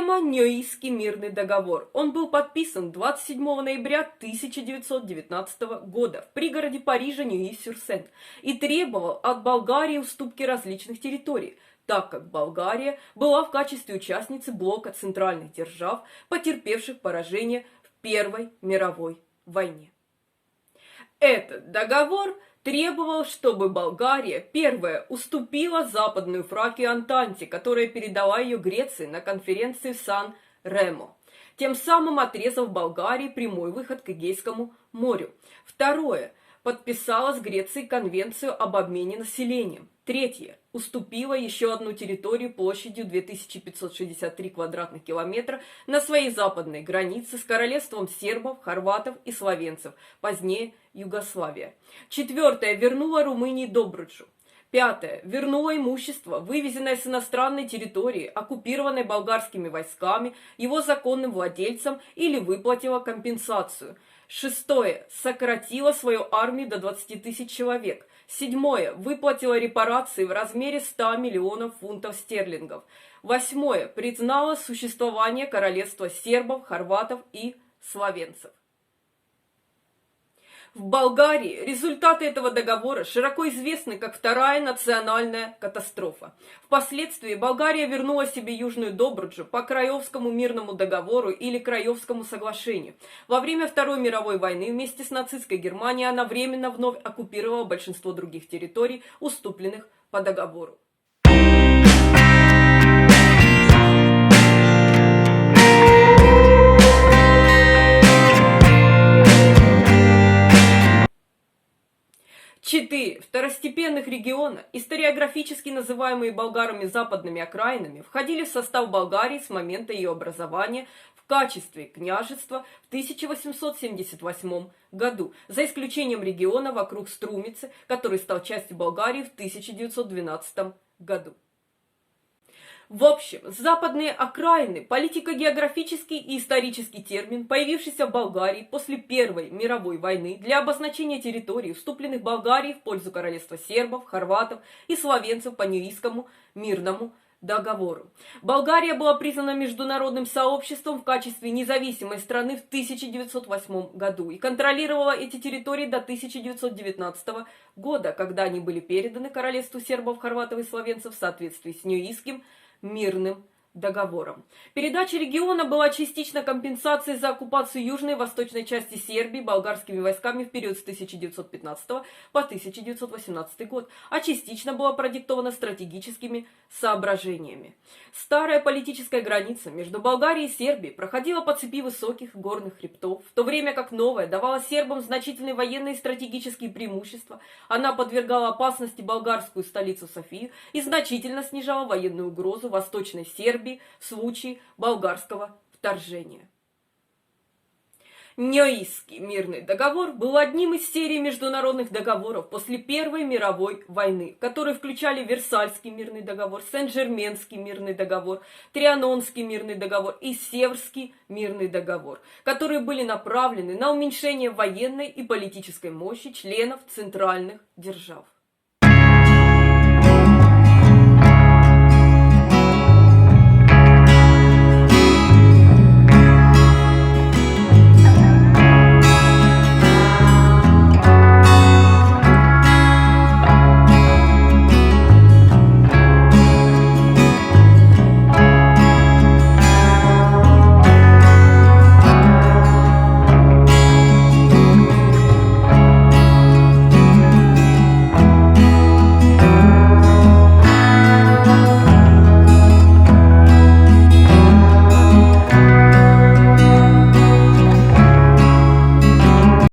Тема – Ньойский мирный договор. Он был подписан 27 ноября 1919 года в пригороде Парижа Ньюи-сюр-Сен и требовал от Болгарии уступки различных территорий, так как Болгария была в качестве участницы блока центральных держав, потерпевших поражение в Первой мировой войне. Этот договор требовал, чтобы Болгария первая уступила Западную Фракию Антанте, которая передала ее Греции на конференции в Сан-Ремо, тем самым отрезав Болгарии прямой выход к Эгейскому морю. Второе. Подписала с Грецией конвенцию об обмене населением. Третье. Уступила еще одну территорию площадью 2563 квадратных километра на своей западной границе с королевством сербов, хорватов и словенцев, позднее Югославия. Четвертое. Вернула Румынии Добруджу. Пятое. Вернула имущество, вывезенное с иностранной территории, оккупированной болгарскими войсками, его законным владельцам, или выплатила компенсацию. Шестое. Сократила свою армию до 20 тысяч человек. Седьмое. Выплатила репарации в размере 100 миллионов фунтов стерлингов. Восьмое. Признала существование королевства сербов, хорватов и словенцев. В Болгарии результаты этого договора широко известны как Вторая национальная катастрофа. Впоследствии Болгария вернула себе Южную Добруджу по Краевскому мирному договору или Краевскому соглашению. Во время Второй мировой войны вместе с нацистской Германией она временно вновь оккупировала большинство других территорий, уступленных по договору. Четыре второстепенных региона, историографически называемые болгарами западными окраинами, входили в состав Болгарии с момента ее образования в качестве княжества в 1878 году, за исключением региона вокруг Струмицы, который стал частью Болгарии в 1912 году. В общем, западные окраины – политико-географический и исторический термин, появившийся в Болгарии после Первой мировой войны для обозначения территорий, уступленных Болгарии в пользу королевства сербов, хорватов и словенцев по Ньойскому мирному договору. Болгария была признана международным сообществом в качестве независимой страны в 1908 году и контролировала эти территории до 1919 года, когда они были переданы королевству сербов, хорватов и словенцев в соответствии с Ньойским мирным договором. Передача региона была частично компенсацией за оккупацию южной и восточной части Сербии болгарскими войсками в период с 1915 по 1918 год, а частично была продиктована стратегическими соображениями. Старая политическая граница между Болгарией и Сербией проходила по цепи высоких горных хребтов, в то время как новая давала сербам значительные военные и стратегические преимущества. Она подвергала опасности болгарскую столицу Софию и значительно снижала военную угрозу Восточной Сербии в случае болгарского вторжения. Ньойский мирный договор был одним из серии международных договоров после Первой мировой войны, которые включали Версальский мирный договор, Сен-Жерменский мирный договор, Трианонский мирный договор и Севрский мирный договор, которые были направлены на уменьшение военной и политической мощи членов центральных держав.